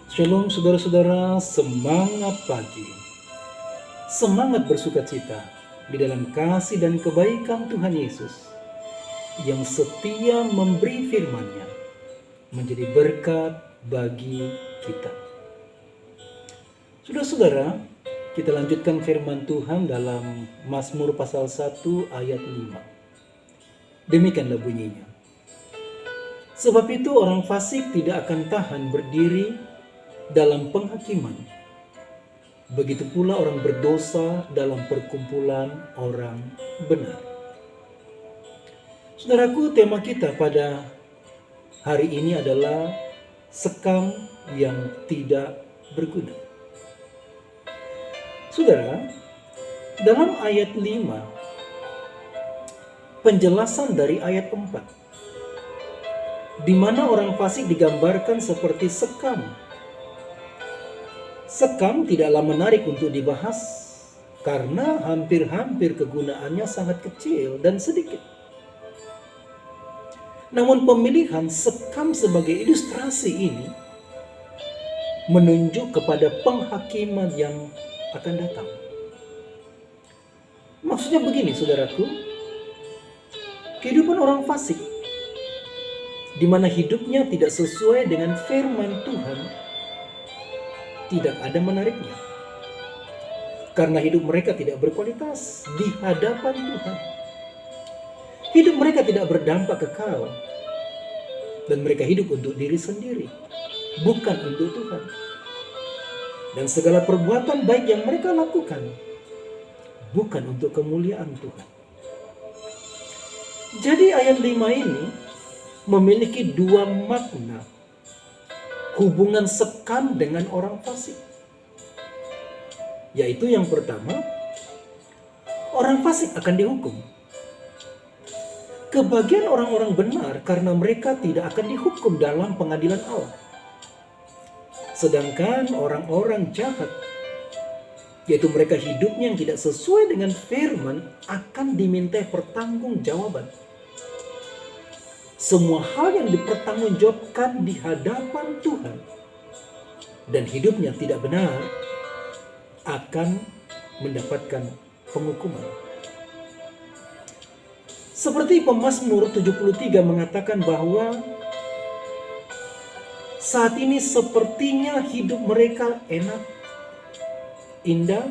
Shalom saudara-saudara, semangat pagi. Semangat bersukacita di dalam kasih dan kebaikan Tuhan Yesus yang setia memberi firman-Nya menjadi berkat bagi kita. Saudara-saudara, kita lanjutkan firman Tuhan dalam Mazmur pasal 1 ayat 5. Demikianlah bunyinya. Sebab itu orang fasik tidak akan tahan berdiri dalam penghakiman. Begitu pula orang berdosa dalam perkumpulan orang benar. Saudaraku, tema kita pada hari ini adalah sekam yang tidak berguna. Saudara, dalam ayat 5, penjelasan dari ayat 4, di mana orang fasik digambarkan seperti sekam. Sekam tidaklah menarik untuk dibahas karena hampir-hampir kegunaannya sangat kecil dan sedikit. Namun pemilihan sekam sebagai ilustrasi ini menunjuk kepada penghakiman yang akan datang. Maksudnya begini, saudaraku, kehidupan orang fasik di mana hidupnya tidak sesuai dengan firman Tuhan tidak ada menariknya. Karena hidup mereka tidak berkualitas di hadapan Tuhan. Hidup mereka tidak berdampak kekal. Dan mereka hidup untuk diri sendiri, bukan untuk Tuhan. Dan segala perbuatan baik yang mereka lakukan bukan untuk kemuliaan Tuhan. Jadi ayat 5 ini memiliki dua makna hubungan sekam dengan orang fasik. Yaitu yang pertama, orang fasik akan dihukum. Kebagian orang-orang benar karena mereka tidak akan dihukum dalam pengadilan Allah. Sedangkan orang-orang jahat, yaitu mereka hidupnya yang tidak sesuai dengan firman, akan dimintai pertanggungjawaban. Semua hal yang dipertanggungjawabkan di hadapan Tuhan dan hidupnya tidak benar akan mendapatkan penghukuman. Seperti Pemazmur 73 mengatakan bahwa saat ini sepertinya hidup mereka enak, indah,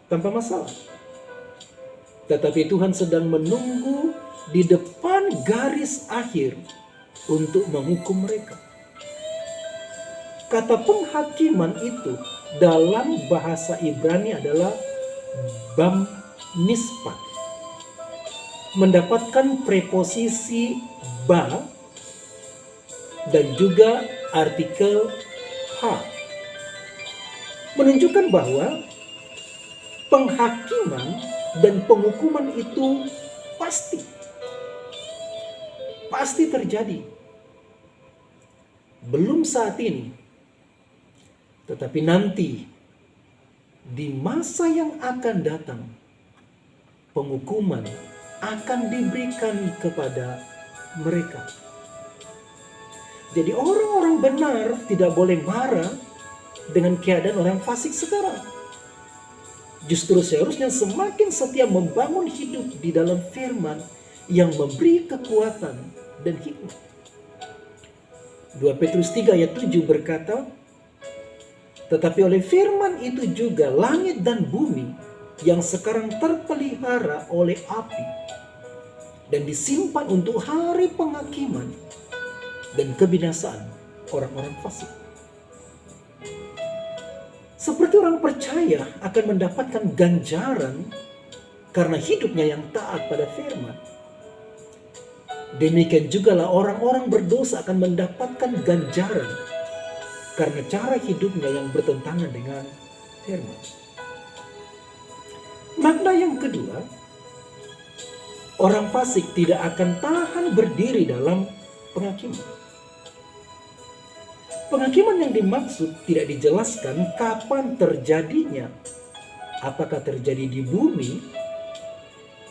tanpa masalah. Tetapi Tuhan sedang menunggu di depan garis akhir untuk menghukum mereka. Kata penghakiman itu dalam bahasa Ibrani adalah bam mispat. Mendapatkan preposisi ba dan juga artikel ha. Menunjukkan bahwa penghakiman dan penghukuman itu pasti terjadi. Belum saat ini, tetapi nanti di masa yang akan datang, penghukuman akan diberikan kepada mereka. Jadi orang-orang benar tidak boleh marah dengan keadaan orang fasik sekarang. Justru seharusnya semakin setia membangun hidup di dalam firman yang memberi kekuatan dan hikmat. 2 Petrus 3 ayat 7 berkata, tetapi oleh firman itu juga langit dan bumi yang sekarang terpelihara oleh api dan disimpan untuk hari penghakiman dan kebinasaan orang-orang fasik. Seperti orang percaya akan mendapatkan ganjaran karena hidupnya yang taat pada firman, demikian jugalah orang-orang berdosa akan mendapatkan ganjaran karena cara hidupnya yang bertentangan dengan firman. Makna yang kedua, orang fasik tidak akan tahan berdiri dalam penghakiman. Penghakiman yang dimaksud tidak dijelaskan kapan terjadinya. Apakah terjadi di bumi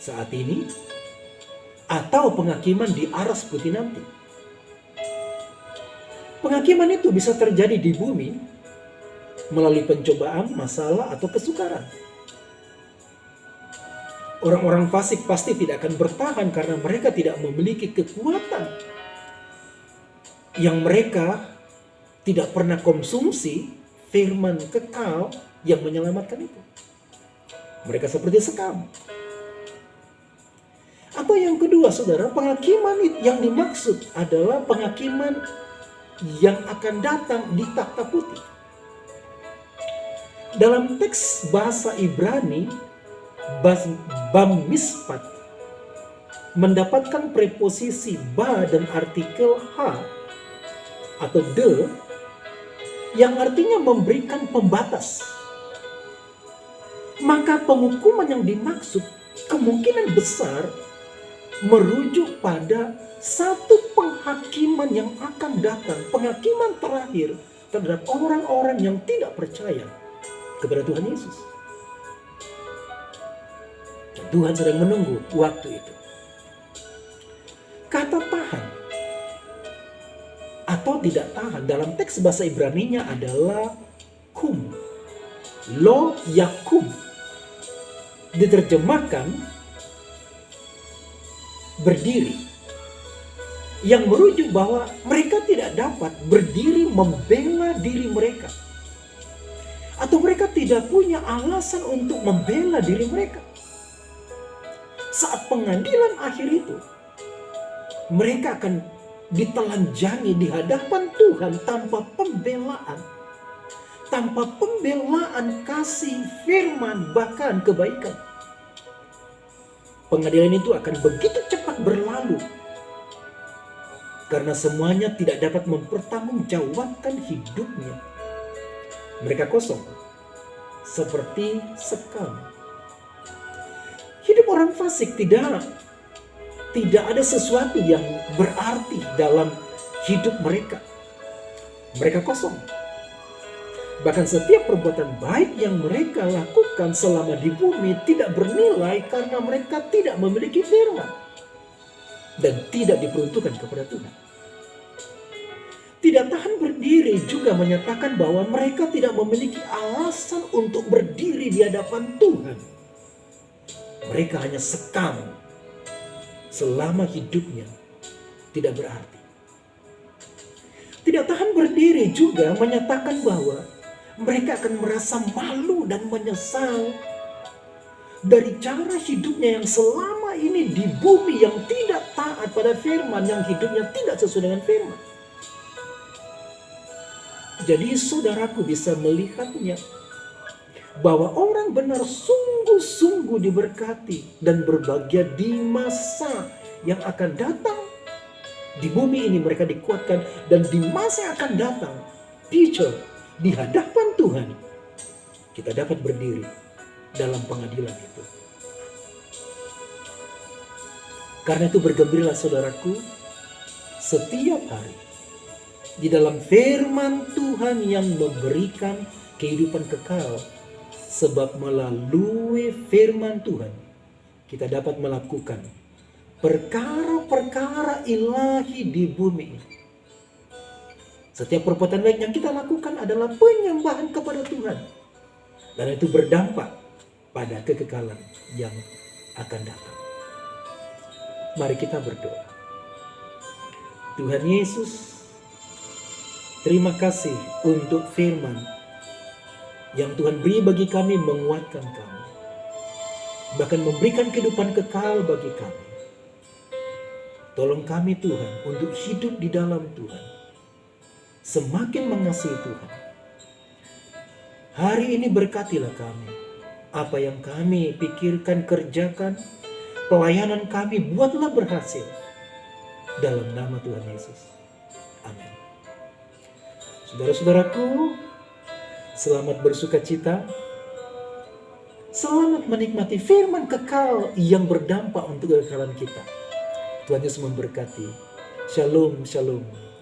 saat ini atau penghakiman di aras putih nanti. Penghakiman itu bisa terjadi di bumi melalui pencobaan, masalah, atau kesukaran. Orang-orang fasik pasti tidak akan bertahan karena mereka tidak memiliki kekuatan yang mereka tidak pernah konsumsi firman kekal yang menyelamatkan itu. Mereka seperti sekam. Atau yang kedua, saudara, penghakiman yang dimaksud adalah penghakiman yang akan datang di takhta putih. Dalam teks bahasa Ibrani, bamispat mendapatkan preposisi ba dan artikel ha atau de yang artinya memberikan pembatas. Maka penghukuman yang dimaksud kemungkinan besar merujuk pada satu penghakiman yang akan datang, penghakiman terakhir terhadap orang-orang yang tidak percaya kepada Tuhan Yesus. Dan Tuhan sedang menunggu waktu itu. Kata tahan atau tidak tahan dalam teks bahasa Ibraninya adalah kum. Lo yakum. Diterjemahkan berdiri. Yang merujuk bahwa mereka tidak dapat berdiri membela diri mereka. Atau mereka tidak punya alasan untuk membela diri mereka. Saat pengadilan akhir itu, mereka akan ditelanjangi di hadapan Tuhan tanpa pembelaan. Tanpa pembelaan kasih, firman, bahkan kebaikan. Pengadilan itu akan begitu cepat berlalu. Karena semuanya tidak dapat mempertanggungjawabkan hidupnya. Mereka kosong. Seperti sekam. Hidup orang fasik tidak ada sesuatu yang berarti dalam hidup mereka. Mereka kosong. Bahkan setiap perbuatan baik yang mereka lakukan selama di bumi tidak bernilai karena mereka tidak memiliki firman. Dan tidak diperuntukkan kepada Tuhan. Tidak tahan berdiri juga menyatakan bahwa mereka tidak memiliki alasan untuk berdiri di hadapan Tuhan. Mereka hanya sekam selama hidupnya tidak berarti. Tidak tahan berdiri juga menyatakan bahwa mereka akan merasa malu dan menyesal dari cara hidupnya yang selama ini di bumi yang tidak taat pada firman, yang hidupnya tidak sesuai dengan firman. Jadi saudaraku bisa melihatnya bahwa orang benar sungguh-sungguh diberkati dan berbahagia di masa yang akan datang. Di bumi ini mereka dikuatkan, dan di masa yang akan datang, future, di hadapan Tuhan, kita dapat berdiri dalam pengadilan itu. Karena itu bergembiralah saudaraku, setiap hari di dalam firman Tuhan yang memberikan kehidupan kekal. Sebab melalui firman Tuhan kita dapat melakukan perkara-perkara ilahi di bumi ini. Setiap perbuatan baik yang kita lakukan adalah penyembahan kepada Tuhan. Dan itu berdampak pada kekekalan yang akan datang. Mari kita berdoa. Tuhan Yesus, terima kasih untuk firman yang Tuhan beri bagi kami, menguatkan kami. Bahkan memberikan kehidupan kekal bagi kami. Tolong kami Tuhan untuk hidup di dalam Tuhan. Semakin mengasihi Tuhan. Hari ini berkatilah kami. Apa yang kami pikirkan, kerjakan, pelayanan kami buatlah berhasil. Dalam nama Tuhan Yesus. Amin. Saudara-saudaraku, selamat bersuka cita. Selamat menikmati firman kekal yang berdampak untuk kekekalan kita. Tuhan Yesus memberkati. Shalom, shalom.